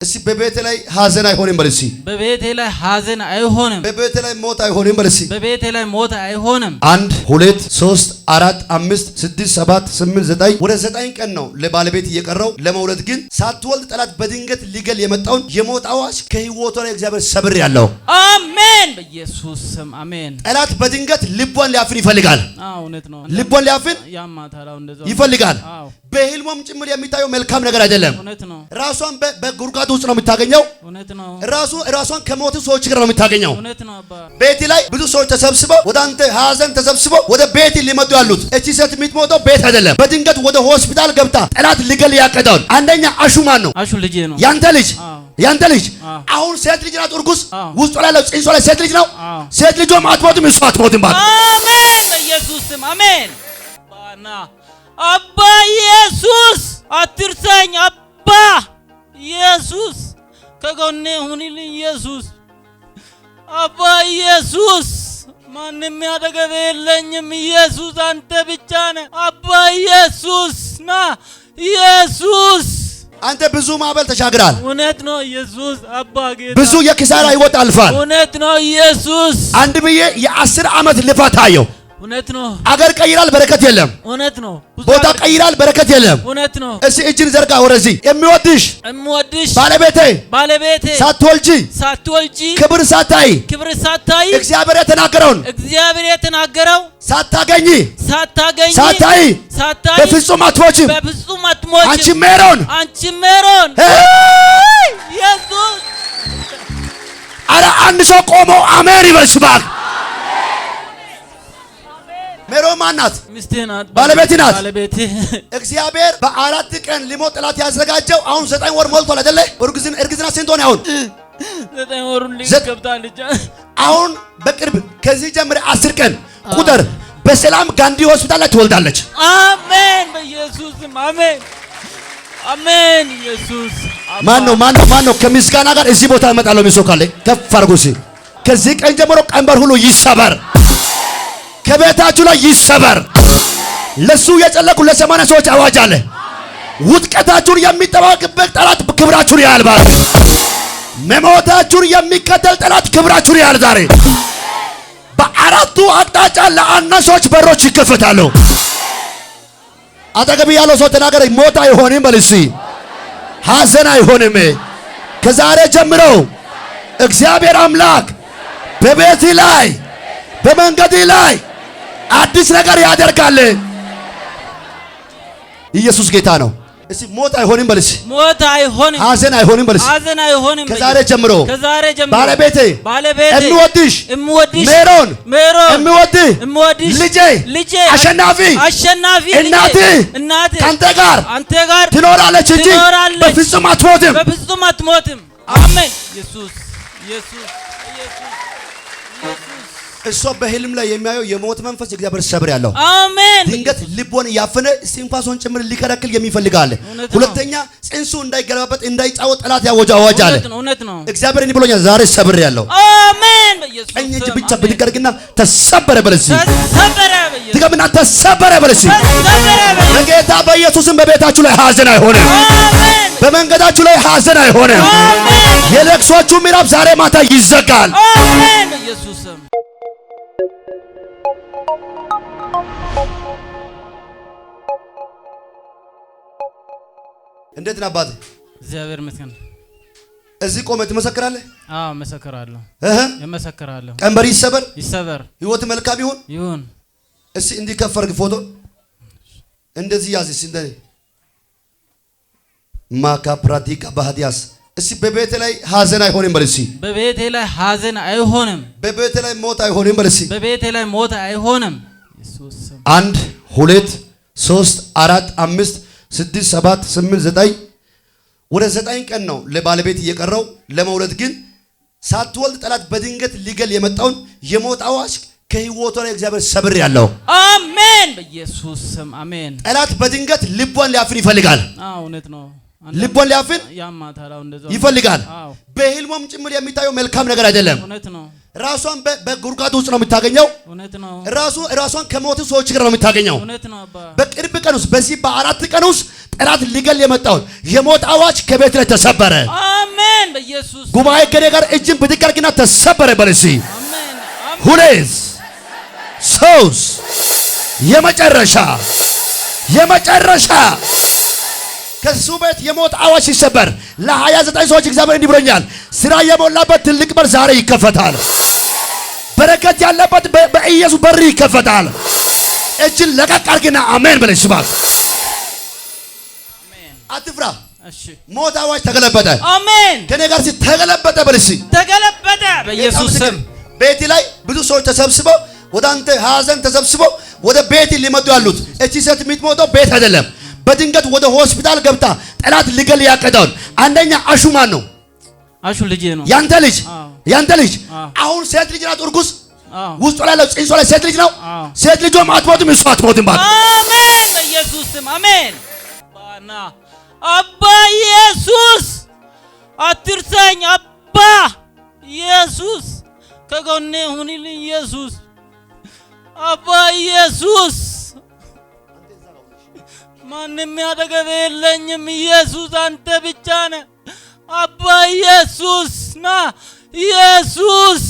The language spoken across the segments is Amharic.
እስቲ በቤቴ ላይ ሐዘን አይሆንም በልሲ በቤቴ ላይ ሐዘን አይሆንም በቤቴ ላይ ሞት አይሆንም በልሲ በቤቴ ላይ ሞት አይሆንም 1 2 3 4 5 6 7 8 9 ወደ 9 ቀን ነው ለባለቤት እየቀረው ለመውለድ ግን ሳትወልድ ጠላት በድንገት ሊገል የመጣውን የሞት አዋጅ ከህይወቷ ላይ እግዚአብሔር ሰብር ያለው አሜን በኢየሱስ ስም አሜን ጠላት በድንገት ልቧን ሊያፍን ይፈልጋል እውነት ነው ልቧን ሊያፍን ያማታራው እንደዛው ይፈልጋል በህልሞም ጭምር የሚታየው መልካም ነገር አይደለም እውነት ነው ራሷን በጉርጓድ ውስጥ ነው የምታገኘው እውነት ነው ራሷን ከሞቱ ሰዎች ጋር ነው የምታገኘው እውነት ነው አባ ቤት ላይ ብዙ ሰዎች ተሰብስበው ወደ አንተ ሐዘን ተሰብስበው ወደ ቤት ሊመጡ ያሉት እቺ ሴት የምትሞተው ቤት አይደለም በድንገት ወደ ሆስፒታል ገብታ ጠላት ሊገል ያቀዳውን አንደኛ አሹ ማን ነው አሹ ልጅ ነው ያንተ ልጅ አሁን ሴት ልጅ ናት እርጉዝ ውስጥ ላይ ያለው ጽንሷ ላይ ሴት ልጅ ነው ሴት ልጇም አትሞትም እሷ አትሞትም ባክ አሜን በኢየሱስ ስም አሜን ባና አባ ኢየሱስ አትርሳኝ አባ ኢየሱስ ከጎኔ ሁንልኝ ኢየሱስ አባ ኢየሱስ ማንም ያጠገቤ የለኝም ኢየሱስ አንተ ብቻ ነህ አባ ኢየሱስ ና ኢየሱስ አንተ ብዙ ማዕበል ተሻግራል እውነት ነው ኢየሱስ አባ ጌታ ብዙ የኪሳራ ህይወት አልፋል እውነት ነው ኢየሱስ አንድ ብዬ የ10 ዓመት ልፋት አየው እውነት ነው አገር ቀይራል በረከት የለም እውነት ነው ቦታ ቀይራል በረከት የለም እውነት ነው እሺ እጅን ዘርጋ ወረዚ የሚወድሽ ባለቤቴ ሳትወልጂ ክብር ሳታይ እግዚአብሔር የተናገረው ሳታገኝ በፍጹም አትሞችም አንቺ ሜሮን ኢየሱስ አረ አንድ ሰው ቆሞ አሜን ይበስባል ሜሮን ማናት ሚስቴ ናት ባለቤቴ ናት ባለቤቴ እግዚአብሔር በ4 ቀን ሊሞት ጠላት ያዘጋጀው አሁን 9 ወር ሞልቷል አይደለ እርግዝና ስንት ሆነ አሁን 9 ወሩን ሊገብታለች አሁን በቅርብ ከዚህ ጀምሮ 10 ቀን ቁጥር በሰላም ጋንዲ ሆስፒታል ላይ ትወልዳለች አሜን በኢየሱስ ስም አሜን ኢየሱስ ማን ነው ከምስጋና ጋር እዚህ ቦታ እመጣለሁ ሚሶካለ ከፍ አድርጉ ከዚህ ቀን ጀምሮ ቀንበር ሁሉ ይሰበር ከቤታችሁ ላይ ይሰበር ለሱ የጨለቁ ለ80 ሰዎች አዋጅ አለ ውጥቀታችሁን የሚጠባቅበት ጠላት ክብራችሁን ያልባል መሞታችሁን የሚከተል ጠላት ክብራችሁን ያል ዛሬ በአራቱ አቅጣጫ ለአናሶች በሮች ይከፈታሉ አጠገብ ያለው ሰው ተናገረ ሞት አይሆንም በልሲ ሐዘን አይሆንም ከዛሬ ጀምሮ እግዚአብሔር አምላክ በቤት ላይ በመንገድ ላይ አዲስ ነገር ያደርጋል ኢየሱስ ጌታ ነው እሺ ሞት አይሆንም በልሽ ሞት አይሆንም ሐዘን አይሆንም በልሽ ከዛሬ ጀምሮ ባለቤቴ እምወድሽ ሜሮን እምወድሽ ልጄ አሸናፊ እናቴ ካንተ ጋር ትኖራለች እንጂ በፍጹም አትሞትም አሜን ኢየሱስ እሷ በህልም ላይ የሚያየው የሞት መንፈስ እግዚአብሔር ሰብር ያለው አሜን ድንገት ልቦን ያፈነ ሲንፋሶን ጭምር ሊከለክል የሚፈልጋል ሁለተኛ ጽንሱ እንዳይገለባበት እንዳይጫወት ጠላት ያወጃ አለ እውነት ነው እግዚአብሔር እንዲህ ብሎኛል ዛሬ ሰብር ያለው አሜን በኢየሱስ ቀኝ እጅ ብቻ ብትቀርግና ተሰበረ በለሲ ድገምና ተሰበረ በለሲ በጌታ በኢየሱስም በቤታችሁ ላይ ሐዘን አይሆንም አሜን በመንገዳችሁ ላይ ሐዘን አይሆንም አሜን የለቅሶቹ ምዕራፍ ዛሬ ማታ ይዘጋል አሜን በኢየሱስ እንዴት ነው አባቴ እግዚአብሔር ይመስገን እዚህ ቆመህ ትመሰክራለህ አዎ መሰክራለሁ እመሰክራለሁ ቀንበር ይሰበር ህይወት መልካም ይሁን እሺ እንዲከፈርግ ፎቶ እንደዚህ ያዝስ እንደዚህ ማካፕራቲካ ባህዲያስ እሺ በቤቴ ላይ ሐዘን አይሆንም በልሲ በቤቴ ላይ ሐዘን አይሆንም በቤቴ ላይ ሞት አይሆንም በልሲ በቤቴ ላይ ሞት አይሆንም ኢየሱስ 1 2 3 4 5 6 7 8 9 ወደ 9 ቀን ነው ለባለቤት እየቀረው ለመውለድ ግን ሳትወልድ ጠላት በድንገት ሊገል የመጣውን የሞት አዋጅ ከህይወቷ ላይ እግዚአብሔር ሰብር ያለው አሜን በኢየሱስ ስም አሜን ጠላት በድንገት ልቧን ሊያፍን ይፈልጋል እውነት ነው ልቧን ሊያፍን ያማታራው እንደዛው ይፈልጋል በህልሞም ጭምር የሚታየው መልካም ነገር አይደለም እውነት ነው ራሷን በጉርጓድ ውስጥ ነው የምታገኘው እውነት ነው ራሷን ከሞቱ ሰዎች ጋር ነው የምታገኘው እውነት ነው አባ በቅርብ ቀን ውስጥ በዚህ በ4 ቀን ውስጥ ጠላት ሊገል የመጣውን የሞት አዋጅ ከቤት ላይ ተሰበረ በኢየሱስ ጉባኤ ከኔ ጋር እጅን ብድግ አድርግና ተሰበረ በል እስኪ። አሜን ሁለት ሶስት የመጨረሻ ከሱ ቤት የሞት አዋጅ ሲሰበር ለ29 ሰዎች እግዚአብሔር እንዲህ ብሎኛል። ስራ የሞላበት ትልቅ በር ዛሬ ይከፈታል። በረከት ያለበት በኢየሱስ በር ይከፈታል። እጅን ለቀቅ አድርግና አሜን በለሽ። ስባት አትፍራ። እሺ ሞት አዋጅ ተገለበጠ። አሜን ከኔ ጋር ተገለበጠ በልሲ ተገለበጠ በኢየሱስ ስም። ቤት ላይ ብዙ ሰዎች ተሰብስበው ወደ አንተ ሀዘን ተሰብስበው ወደ ቤት ሊመጡ ያሉት እቺ ሴት የምትሞተው ቤት አይደለም። በድንገት ወደ ሆስፒታል ገብታ ጠላት ሊገል ያቀደውን አንደኛ አሹ ማን ነው? አሹ ልጄ ነው። ያንተ ልጅ አሁን ሴት ልጅ ናት። እርጉዝ ውስጡ ላይ ጽንሷ ላይ ሴት ልጅ ነው። ሴት ልጇም አትሞትም፣ እሷ አትሞትም። አሜን በኢየሱስ ስም አሜን። ባና አባ ኢየሱስ አትርሳኝ። አባ ኢየሱስ ከጎኔ ሁንልኝ። ኢየሱስ አባ ኢየሱስ ማንም ያጠገቤ የለኝም። ኢየሱስ አንተ ብቻ ነህ። አባ ኢየሱስ ና ኢየሱስ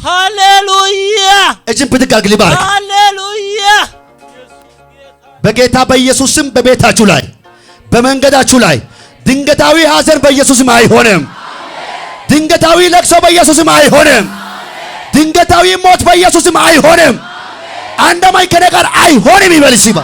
ሃሌሉያ። እጅን ብድግ አድርግ ሊባርክ ሃሌሉያ። በጌታ በኢየሱስ ስም በቤታችሁ ላይ በመንገዳችሁ ላይ ድንገታዊ ሐዘን በኢየሱስም አይሆንም። ድንገታዊ ለቅሶ በኢየሱስም አይሆንም። ድንገታዊ ሞት በኢየሱስም አይሆንም። አንደማይ ከኔ ጋር አይሆንም ይበል ሲባ።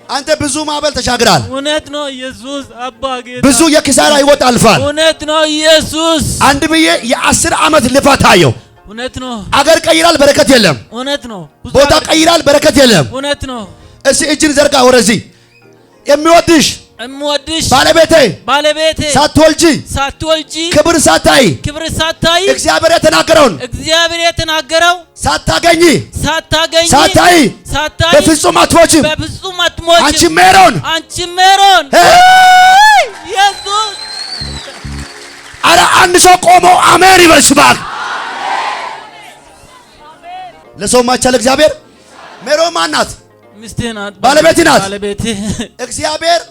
አንተ ብዙ ማዕበል ተሻግራል። እውነት ነው ኢየሱስ አባ ጌታ። ብዙ የኪሳራ ህይወት አልፋል። እውነት ነው ኢየሱስ። አንድ ብዬ የ10 ዓመት ልፋት አየው። እውነት ነው። አገር ቀይራል፣ በረከት የለም። እውነት ነው። ቦታ ቀይራል፣ በረከት የለም። እውነት ነው። እስኪ እጅን ዘርጋ ወደዚህ። የሚወድሽ ባለቤቴ ሳትወልጂ ክብር ሳታይ እግዚአብሔር የተናገረው ሳታገኝ በፍጹም አትሞችም። አንቺ ሜሮን ኢየሱስ። አረ አንድ ሰው ቆሞ አሜን ይበል ስባክ። ለሰው ማይቻል እግዚአብሔር። ሜሮን ማናት? ሚስቴ ናት፣ ባለቤቴ ናት። እግዚአብሔር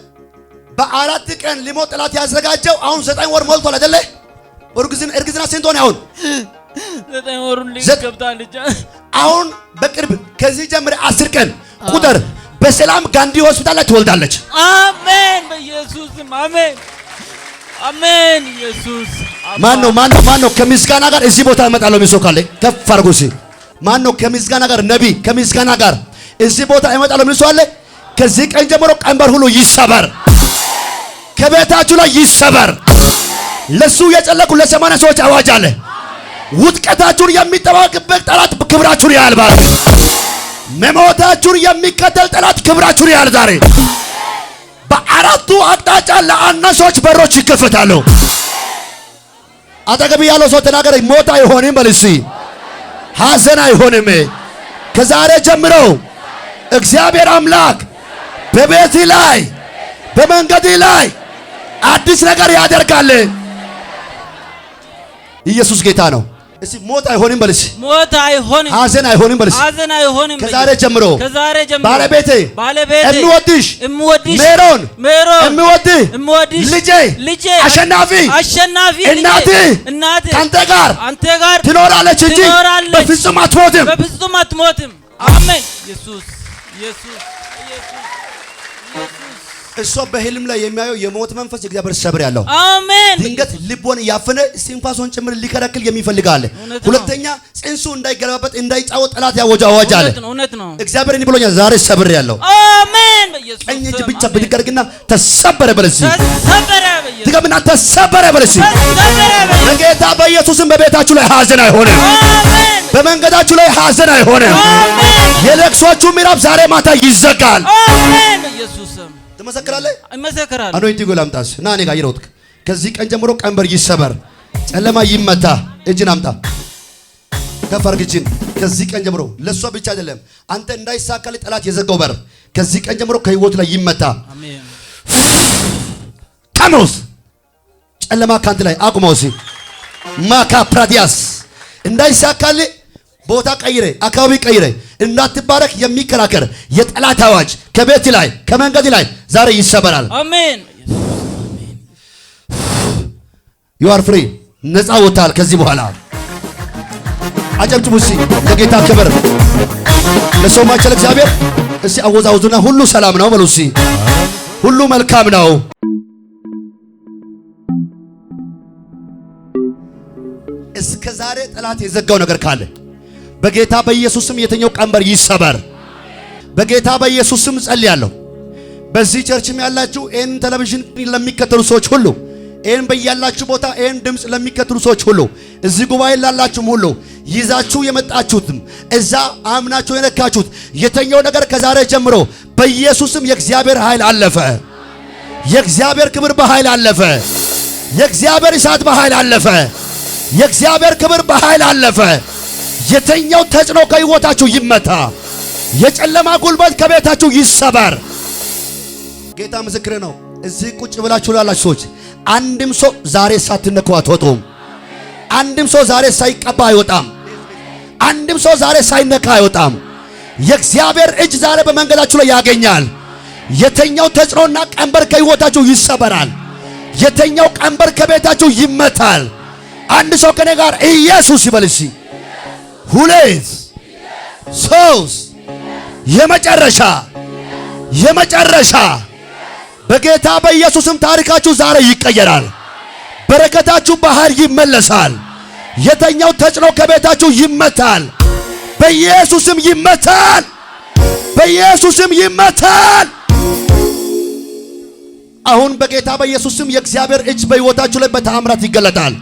በአራት ቀን ሊሞት ጠላት ያዘጋጀው አሁን 9 ወር ሞልቷል አይደለ? እርግዝና ስንት ሆነ? አሁን 9 ወሩን ሊገብታለች። አሁን በቅርብ ከዚህ ጀምሮ 10 ቀን ቁጥር በሰላም ጋንዲ ሆስፒታል ላይ ትወልዳለች። አሜን በኢየሱስ ስም አሜን አሜን። ኢየሱስ ማን ነው ከምስጋና ጋር እዚህ ቦታ እመጣለሁ የሚሰው ካለ ከፍ አድርጉ። ማን ነው ከምስጋና ጋር ነቢይ ከምስጋና ጋር እዚህ ቦታ እመጣለሁ የሚሰው አለ? ከዚህ ቀን ጀምሮ ቀንበር ሁሉ ይሰበር፣ ከቤታችሁ ላይ ይሰበር። ለሱ የጨለቁ ለ80 ሰዎች አዋጅ አለ። ውድቀታችሁን የሚጠባበቅ ጠላት ክብራችሁን ያያል። ባክ መሞታችሁን የሚከተል ጠላት ክብራችሁን ያያል። ዛሬ በአራቱ አቅጣጫ ለአናሶች በሮች ይከፈታሉ። አጠገብ ያለው ሰው ተናገረ። ሞት አይሆንም በልሲ፣ ሐዘን አይሆንም። ከዛሬ ጀምሮ እግዚአብሔር አምላክ በቤት ላይ በመንገድ ላይ አዲስ ነገር ያደርጋል። ኢየሱስ ጌታ ነው። እስቲ ሞት አይሆንም በልሽ፣ ሞት አይሆንም፣ ሐዘን አይሆንም በልሽ፣ ሐዘን አይሆንም። ከዛሬ ጀምሮ ባለቤቴ እምወድሽ ሜሮን እምወድህ ልጄ አሸናፊ እናት ካንተ ጋር ትኖራለች እንጂ በፍጹም አትሞትም። አሜን። ኢየሱስ እሷ በህልም ላይ የሚያየው የሞት መንፈስ እግዚአብሔር ሰብር ያለው አሜን። ድንገት ልቦን ያፈነ ሲንፋሶን ጭምር ሊከለክል የሚፈልጋል። ሁለተኛ ጽንሱ እንዳይገለባበት እንዳይጫወት ጠላት ያወጀ አዋጅ አለ። እውነት ነው። እግዚአብሔር እንዲህ ብሎኛል፣ ዛሬ ሰብር ያለው አሜን። በኢየሱስ ቀኝ እጅ ብቻ ብድገርግና ተሰበረ በለሲ፣ ተሰበረ በኢየሱስ ድገምና ተሰበረ በለሲ። በጌታ በኢየሱስም በቤታችሁ ላይ ሐዘን አይሆንም። አሜን። በመንገዳችሁ ላይ ሐዘን አይሆንም። አሜን። የለቅሶቹ ምዕራፍ ዛሬ ማታ ይዘጋል። አሜን። በኢየሱስ ትመሰክራለህ? እመሰክራለሁ። አኖይንቲንግ ላምጣስ እና እኔ ጋር ይሮጥክ። ከዚህ ቀን ጀምሮ ቀንበር ይሰበር፣ ጨለማ ይመታ። እጅን አምጣ፣ ከፍ አድርግ እጅን። ከዚህ ቀን ጀምሮ ለሷ ብቻ አይደለም አንተ እንዳይሳካል ጠላት የዘጋው በር ከዚህ ቀን ጀምሮ ከህይወቱ ላይ ይመታ። አሜን። ካሞስ ጨለማ ካንተ ላይ አቁመው። ማካ ፕራዲያስ እንዳይሳካል ቦታ ቀይረ፣ አካባቢ ቀይረ፣ እንዳትባረክ የሚከራከር የጠላት አዋጅ ከቤት ላይ ከመንገድ ላይ ዛሬ ይሰበራል። አሜን። you are free ነፃ ወጣል። ከዚህ በኋላ አጨብጭቡ እስቲ ለጌታ ክብር፣ ለሰው ማይችል እግዚአብሔር። እስቲ አወዛውዙና ሁሉ ሰላም ነው በሉ እስቲ ሁሉ መልካም ነው። እስከ ዛሬ ጠላት የዘጋው ነገር ካለ በጌታ በኢየሱስም የተኛው ቀንበር ይሰበር። በጌታ በኢየሱስም ጸልያለሁ። በዚህ ቸርችም ያላችሁ ይህን ቴሌቪዥን ለሚከተሉ ሰዎች ሁሉ፣ ይህን በያላችሁ ቦታ ይህን ድምፅ ለሚከተሉ ሰዎች ሁሉ፣ እዚህ ጉባኤ ላላችሁም ሁሉ ይዛችሁ የመጣችሁትም እዛ አምናችሁ የነካችሁት የተኛው ነገር ከዛሬ ጀምሮ በኢየሱስም የእግዚአብሔር ኃይል አለፈ። የእግዚአብሔር ክብር በኃይል አለፈ። የእግዚአብሔር እሳት በኃይል አለፈ። የእግዚአብሔር ክብር በኃይል አለፈ። የተኛው ተጽዕኖ ከሕይወታችሁ ይመታ። የጨለማ ጉልበት ከቤታችሁ ይሰበር። ጌታ ምስክሬ ነው። እዚህ ቁጭ ብላችሁ ላላችሁ ሰዎች አንድም ሰው ዛሬ ሳትነኩ አትወጡም። አንድም ሰው ዛሬ ሳይቀባ አይወጣም። አንድም ሰው ዛሬ ሳይነካ አይወጣም። የእግዚአብሔር እጅ ዛሬ በመንገዳችሁ ላይ ያገኛል። የተኛው ተጽዕኖና ቀንበር ከሕይወታችሁ ይሰበራል። የተኛው ቀንበር ከቤታችሁ ይመታል። አንድ ሰው ከኔ ጋር ኢየሱስ ይበል እስቲ። ሁለት ሶስት የመጨረሻ በጌታ በኢየሱስም ታሪካችሁ ዛሬ ይቀየራል። በረከታችሁ በኃይል ይመለሳል። የተኛው ተጽዕኖ ከቤታችሁ ይመታል። በኢየሱስም ይመታል። በኢየሱስም ይመታል። አሁን በጌታ በኢየሱስም የእግዚአብሔር እጅ በሕይወታችሁ ላይ በተአምራት ይገለጣል።